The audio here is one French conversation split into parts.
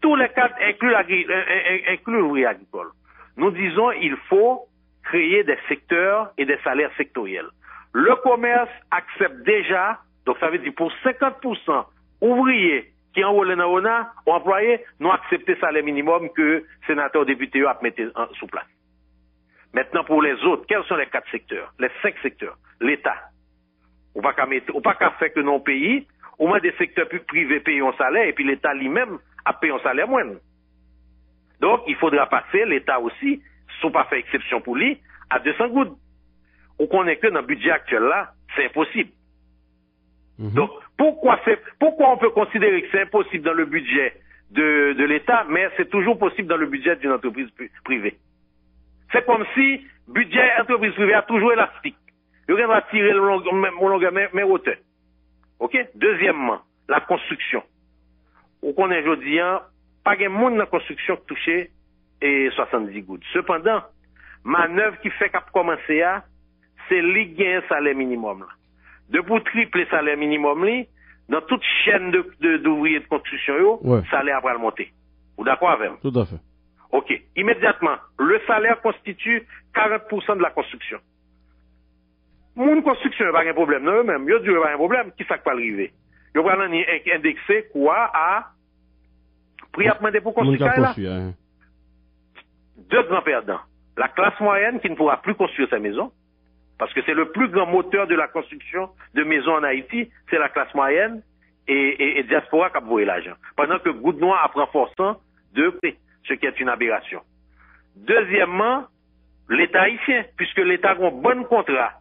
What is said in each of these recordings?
tous les cadres incluent l'ouvrier agricole. Nous disons il faut créer des secteurs et des salaires sectoriels. Le commerce accepte déjà, donc ça veut dire pour 50% ouvriers qui enrôlent dans l'ONA ou employés, nous accepté le salaire minimum que sénateurs députés ont mis sous place. Maintenant, pour les autres, quels sont les 4 secteurs? Les 5 secteurs. L'État. On va pas faire que nos pays, au moins des secteurs privés payent un salaire et puis l'État lui-même a payé un salaire moindre. Donc, il faudra passer, l'État aussi, sans pas faire exception pour lui, à 200 gouttes. On connaît que dans le budget actuel là, c'est impossible. Donc, pourquoi on peut considérer que c'est impossible dans le budget de l'État, mais c'est toujours possible dans le budget d'une entreprise privée? C'est comme si le budget entreprise privée a toujours élastique. Il va tirer mon longueur, mais hauteur. OK? Deuxièmement, la construction. On connaît aujourd'hui, pas de monde dans la construction qui touche et 70 gouttes. Cependant, manœuvre qui fait qu'à commencer à, c'est ligue un salaire minimum là. De pour tripler salaire minimum là, dans toute chaîne d'ouvriers de construction, salaire va monter. Vous d'accord avec moi? Tout à fait. OK. Immédiatement, le salaire constitue 40% de la construction. Mon construction, pas un problème, non, même. Yo dit pas un problème, qui ça va arriver? Yo va indexer quoi à prix à demander pour construire là? Deux grands perdants. La classe moyenne qui ne pourra plus construire sa maison, parce que c'est le plus grand moteur de la construction de maisons en Haïti, c'est la classe moyenne et diaspora qui a voué l'argent. Pendant que Goutte Noire apprend forçant de prix, ce qui est une aberration. Deuxièmement, l'État haïtien, puisque l'État a un bon contrat,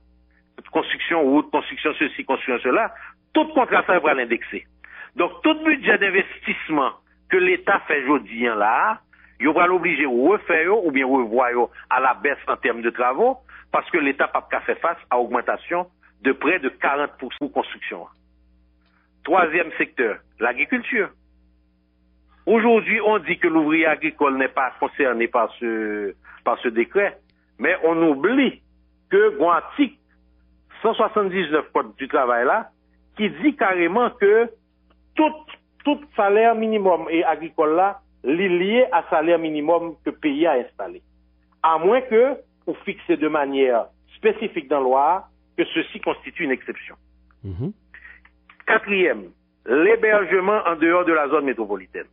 construction route, construction ceci, construction cela, tout contrat ça va l'indexer. Donc, tout budget d'investissement que l'État fait aujourd'hui là, il va l'obliger de refaire ou bien revoir à la baisse en termes de travaux, parce que l'État n'a pas fait face à augmentation de près de 40% pour construction. Troisième secteur, l'agriculture. Aujourd'hui, on dit que l'ouvrier agricole n'est pas concerné par ce décret, mais on oublie que l'article 179 Code du travail là, qui dit carrément que tout salaire minimum et agricole là, lié à salaire minimum que le pays a installé. À moins que, pour fixer de manière spécifique dans la loi, que ceci constitue une exception. Quatrième, l'hébergement en dehors de la zone métropolitaine.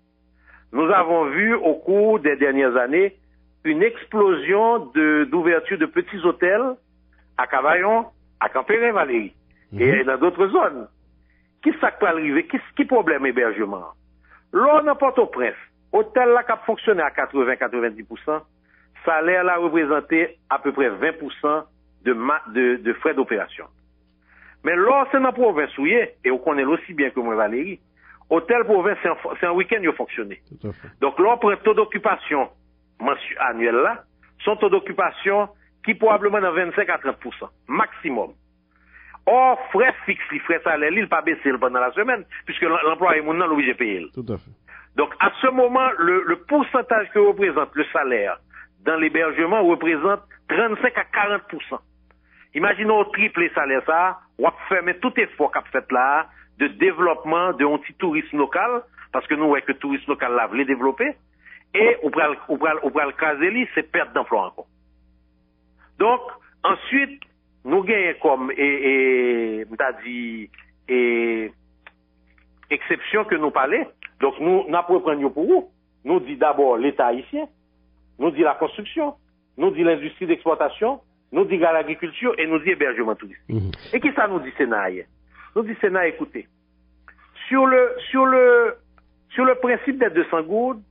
Nous avons vu au cours des dernières années une explosion d'ouverture de petits hôtels à Cavaillon, à Campérin-Valérie et dans d'autres zones. Qui ça peut arriver? Qui problème hébergement? Là, dans Port-au-Prince, hôtel là qui a fonctionné à 80-90%, salaire là représenté à peu près 20% de frais d'opération. Mais là, c'est dans la province où et on connaît aussi bien que moi, Valérie, hôtel province, c'est un week-end qui a fonctionné. Donc là, on prend taux d'occupation annuel là, son taux d'occupation qui probablement dans 25 à 30%, maximum. Or, frais fixes, les frais salaires, ils ne pas baisser pendant la semaine, puisque l'employé est obligé de payer. Tout à fait. Donc, à ce moment, le pourcentage que représente le salaire dans l'hébergement représente 35 à 40%. Imaginons triple salaire ça, on va fermer tout effort qu'a fait là, de développement de anti-tourisme local, parce que nous voyons que le tourisme local là voulait développer, et on va le caser, c'est perte d'emploi encore. Donc, ensuite, nous gagnons comme, exception que nous parlons. Donc, nous n'apprenons pour vous. Nous dit d'abord l'État haïtien, nous dit la construction, nous dit l'industrie d'exploitation, nous dit l'agriculture et nous dit hébergement touristique. Et qui ça nous dit Sénat? Nous dit Sénat, écoutez, sur le principe des 200 gouttes,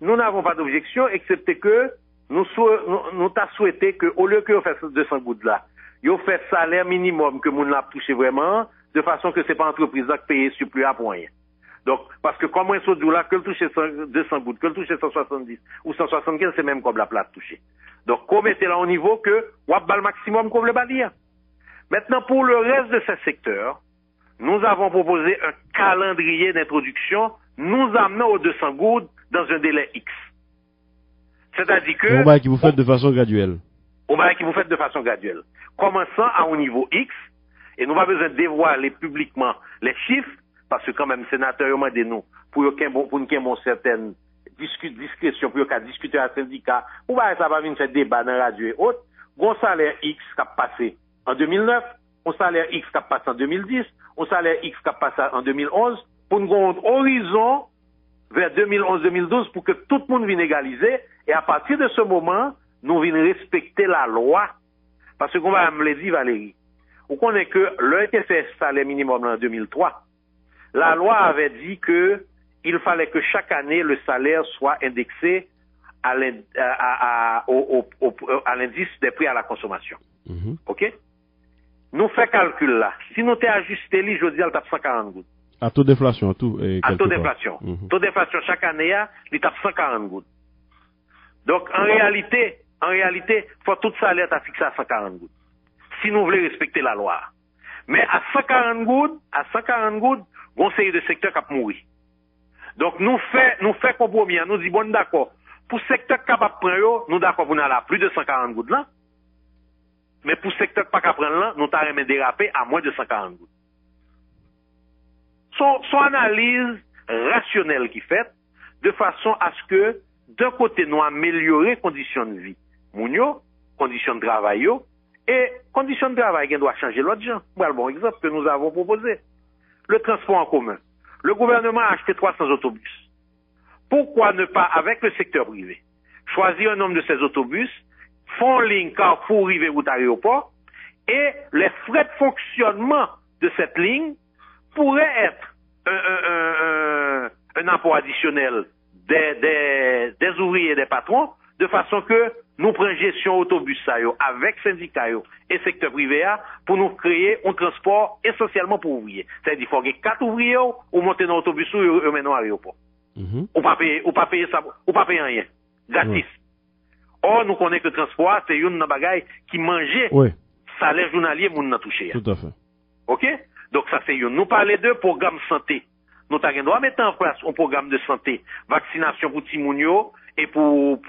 nous n'avons pas d'objection, excepté que nous t'a souhaité que, au lieu que vous fassiez 200 gouttes là, vous faites salaire minimum que nous n'avons touché vraiment, de façon que c'est pas entreprise qui paye surplus à point. Donc, parce que comme on se dit là, que le toucher 200 gouttes, que le toucher 170 ou 175, c'est même comme la plate touchée. Donc, qu'on mette là au niveau que, on va le maximum qu'on le balir. Maintenant, pour le reste de ces secteurs, nous avons proposé un calendrier d'introduction, nous amenant aux 200 gouttes dans un délai X. C'est-à-dire que... On va qui vous faites de façon graduelle. On va qui vous faites de façon graduelle. Commençant à un niveau X, et nous n'avons pas besoin de dévoiler publiquement les chiffres, parce que quand même, sénateur, m'a dit nous, pour nous qu'il y ait une certaine discrétion pour discuter à syndicat, ou bien ça va venir faire débat dans la radio et autres, un salaire X qui a passé en 2009, un salaire X qui a passé en 2010, un salaire X qui a passé en 2011, pour nous avoir un horizon vers 2011-2012 pour que tout le monde vienne égaliser, et à partir de ce moment, nous venons respecter la loi. Parce qu'on va me le dire, Valérie, on connaît que le fait salaire minimum en 2003, la loi avait dit que il fallait que chaque année le salaire soit indexé à l'indice des prix à la consommation. OK? Nous faisons calcul là. Si nous t'es ajusté, je dis, il tape 140 gouttes. À taux d'inflation, tout. À taux d'inflation. Taux d'inflation chaque année, il tape 140 gouttes. Donc, en réalité, faut tout salaire t'a fixé à 140 gouttes. Si nous voulons respecter la loi. Mais à 140 gouttes, on série de secteurs qui a mouru. Donc, nous fait compromis, nous dit, bon, d'accord. Pour secteur capable de prendre, nous d'accord pour aller à plus de 140 gouttes là. Mais pour secteur pas capable de prendre là, nous t'arrêtons déraper à moins de 140 gouttes. Son analyse rationnelle qui fait, de façon à ce que, d'un côté, nous améliorer les conditions de vie, mounio, conditions de travail, et conditions de travail qui doivent changer l'autre gens. Voilà le bon exemple que nous avons proposé. Le transport en commun. Le gouvernement a acheté 300 autobus. Pourquoi ne pas, avec le secteur privé, choisir un nombre de ces autobus, font ligne Carrefour, Rive, route aéroport, et les frais de fonctionnement de cette ligne pourraient être un apport additionnel des ouvriers et des patrons, de façon que nous prenons gestion autobus avec syndicats et secteur privé pour nous créer un transport essentiellement pour ouvriers. C'est-à-dire qu'il faut qu'il y ait 4 ouvriers ou monter dans l'autobus ou mener dans l'aéroport. Ou pas payer ça, ou pas payer rien. Gratis. Or, nous connaissons que le transport, c'est une bagaille qui mangeait salaire journalier, moun n'a touché. Tout à fait. OK? Donc, ça, c'est une. Nous parlons de programme santé. Nous avons mettre en place un programme de santé, vaccination pour Timounio et pour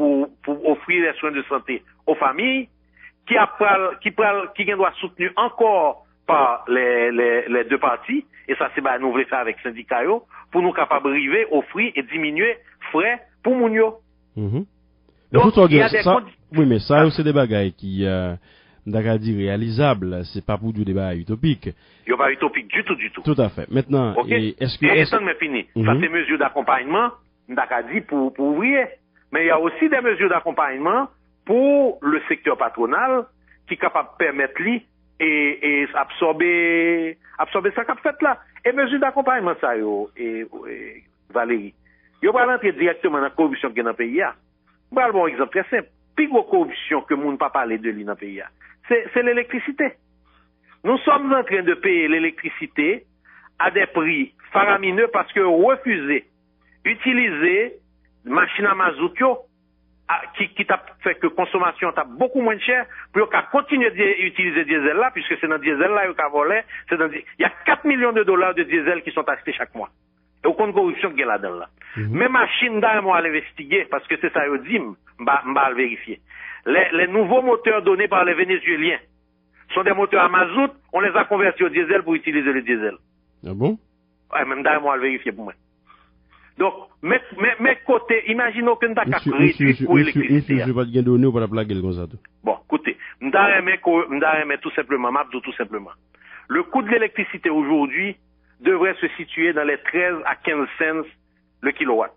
offrir les soins de santé aux familles, qui doit soutenir encore par les deux parties, et ça, c'est nous voulons faire avec syndicats, pour nous capables d'arriver, offrir et diminuer frais pour Mounio. Donc, il y a des oui, mais ça, c'est des bagailles qui, d'accord, dit réalisables, c'est pas pour du débat utopique. Il n'y a pas utopique du tout. Tout à fait. Maintenant, est-ce que... Et ça, mais fini. Ça, c'est mesures d'accompagnement, d'accord, dit pour ouvrier. Mais il y a aussi des mesures d'accompagnement pour le secteur patronal qui est capable de permettre lui et absorber ça qu'a fait là. Et mesures d'accompagnement, ça, Valérie. Il va rentrer directement dans la corruption qui est dans le pays. Un bon exemple très simple. Plus grosse corruption que moun pas parler de lui dans le pays, c'est l'électricité. Nous sommes en train de payer l'électricité à des prix faramineux parce que refuser utiliser machine à mazout qui t'a fait que consommation t'a beaucoup moins cher pour qu'à continuer d'utiliser diesel là puisque c'est dans diesel là qu'a volé, il y a 4 millions de dollars de diesel qui sont achetés chaque mois. Et aucune corruption qui est là-dedans là. Mes machines d'ailleurs à l'investiguer parce que c'est ça yo dit m'ba vérifier. Les nouveaux moteurs donnés par les Vénézuéliens sont des moteurs à mazout, on les a convertis au diesel pour utiliser le diesel. Ah bon? Ouais, même d'ailleurs à le vérifier pour moi. Donc, mes côtés, imaginons que nous avons réduit pour l'électricité. Je vais pas te donner pour la blague comme ça. Bon, écoutez, nous avons tout simplement, tout simplement. Le coût de l'électricité aujourd'hui devrait se situer dans les 13 à 15 cents le kilowatt.